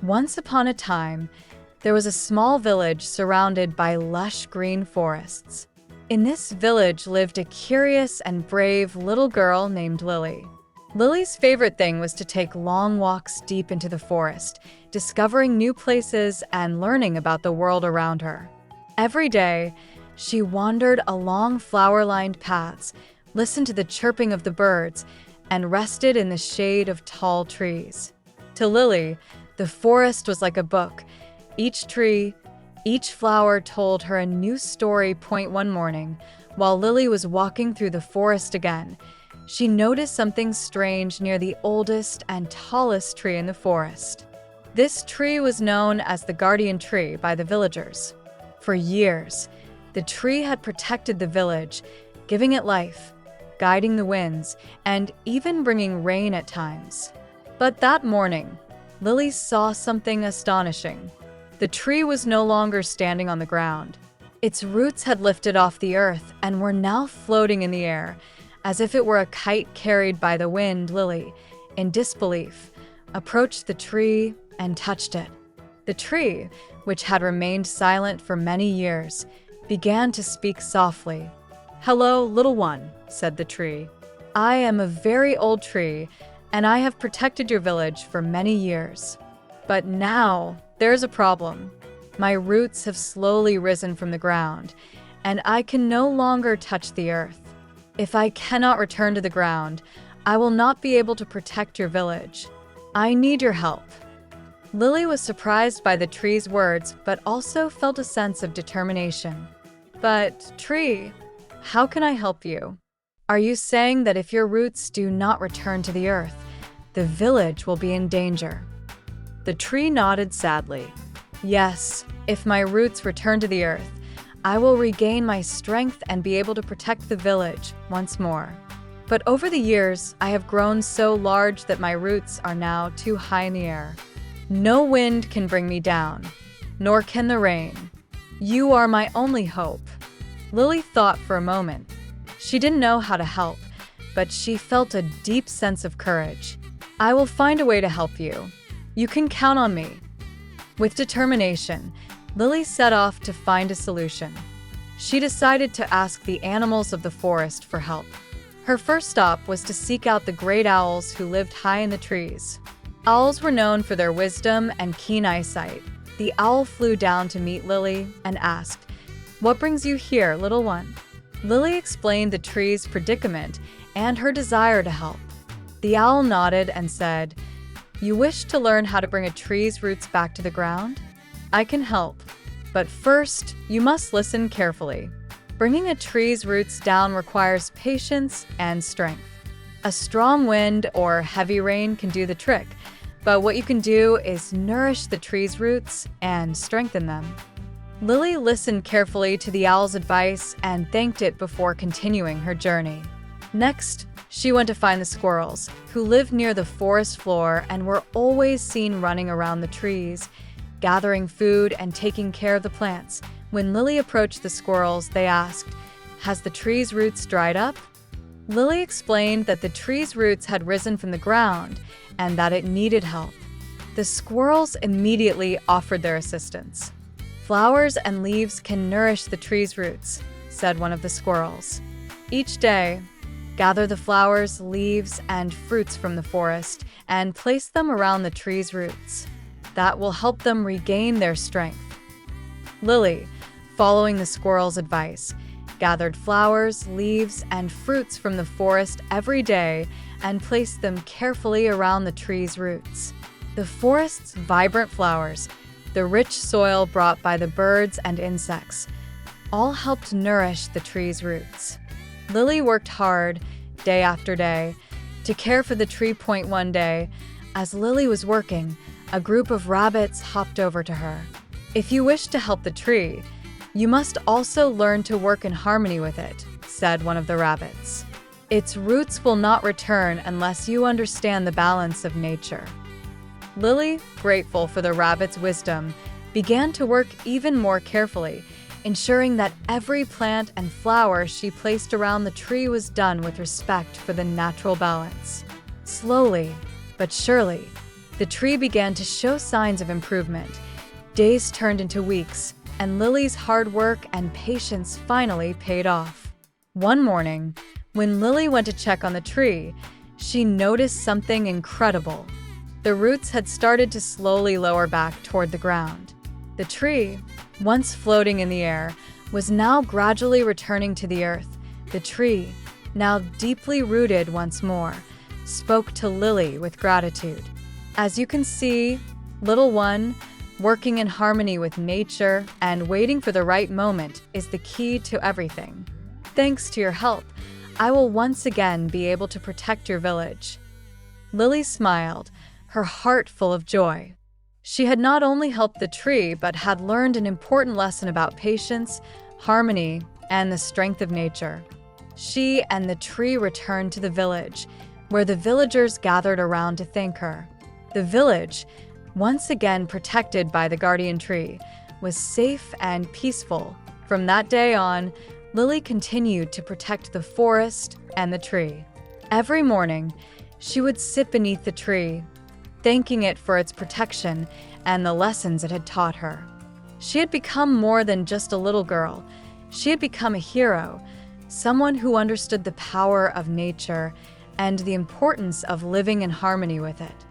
Once upon a time, there was a small village surrounded by lush green forests. In this village lived a curious and brave little girl named Lily. Lily's favorite thing was to take long walks deep into the forest, discovering new places and learning about the world around her. Every day, she wandered along flower-lined paths, listened to the chirping of the birds, and rested in the shade of tall trees. To Lily, the forest was like a book. Each tree, each flower told her a new story. One morning, while Lily was walking through the forest again, she noticed something strange near the oldest and tallest tree in the forest. This tree was known as the guardian tree by the villagers. For years, the tree had protected the village, giving it life, guiding the winds, and even bringing rain at times. But that morning, Lily saw something astonishing. The tree was no longer standing on the ground. Its roots had lifted off the earth and were now floating in the air, as if it were a kite carried by the wind. Lily, in disbelief, approached the tree and touched it. The tree, which had remained silent for many years, began to speak softly. "Hello, little one," said the tree. "I am a very old tree, and I have protected your village for many years. But now, there's a problem. My roots have slowly risen from the ground, and I can no longer touch the earth. If I cannot return to the ground, I will not be able to protect your village. I need your help." Lily was surprised by the tree's words, but also felt a sense of determination. "But, tree, how can I help you? Are you saying that if your roots do not return to the earth, the village will be in danger?" The tree nodded sadly. "Yes, if my roots return to the earth, I will regain my strength and be able to protect the village once more. But over the years, I have grown so large that my roots are now too high in the air. No wind can bring me down, nor can the rain. You are my only hope." Lily thought for a moment. She didn't know how to help, but she felt a deep sense of courage. "I will find a way to help you. You can count on me." With determination, Lily set off to find a solution. She decided to ask the animals of the forest for help. Her first stop was to seek out the great owls who lived high in the trees. Owls were known for their wisdom and keen eyesight. The owl flew down to meet Lily and asked, "What brings you here, little one?" Lily explained the tree's predicament and her desire to help. The owl nodded and said, "You wish to learn how to bring a tree's roots back to the ground? I can help, but first, you must listen carefully. Bringing a tree's roots down requires patience and strength. A strong wind or heavy rain can do the trick, but what you can do is nourish the tree's roots and strengthen them." Lily listened carefully to the owl's advice and thanked it before continuing her journey. Next, she went to find the squirrels, who lived near the forest floor and were always seen running around the trees, gathering food and taking care of the plants. When Lily approached the squirrels, they asked, "Has the tree's roots dried up?" Lily explained that the tree's roots had risen from the ground and that it needed help. The squirrels immediately offered their assistance. "Flowers and leaves can nourish the tree's roots," said one of the squirrels. "Each day, gather the flowers, leaves, and fruits from the forest and place them around the tree's roots. That will help them regain their strength." Lily, following the squirrel's advice, gathered flowers, leaves, and fruits from the forest every day and placed them carefully around the tree's roots. The forest's vibrant flowers, the rich soil brought by the birds and insects, all helped nourish the tree's roots. Lily worked hard, day after day, to care for the tree. One day, as Lily was working, a group of rabbits hopped over to her. "If you wish to help the tree, you must also learn to work in harmony with it," said one of the rabbits. "Its roots will not return unless you understand the balance of nature." Lily, grateful for the rabbit's wisdom, began to work even more carefully, ensuring that every plant and flower she placed around the tree was done with respect for the natural balance. Slowly, but surely, The tree began to show signs of improvement. Days turned into weeks, and Lily's hard work and patience finally paid off. One morning, when Lily went to check on the tree, she noticed something incredible. The roots had started to slowly lower back toward the ground. The tree, once floating in the air, was now gradually returning to the earth. The tree, now deeply rooted once more, spoke to Lily with gratitude. As you can see, little one, working in harmony with nature and waiting for the right moment is the key to everything. Thanks to your help, I will once again be able to protect your village. Lily smiled, her heart full of joy. She had not only helped the tree, but had learned an important lesson about patience, harmony, and the strength of nature. She and the tree returned to the village, where the villagers gathered around to thank her. The village, once again protected by the guardian tree, was safe and peaceful. From that day on, Lily continued to protect the forest and the tree. Every morning, she would sit beneath the tree, thanking it for its protection and the lessons it had taught her. She had become more than just a little girl. She had become a hero, someone who understood the power of nature and the importance of living in harmony with it.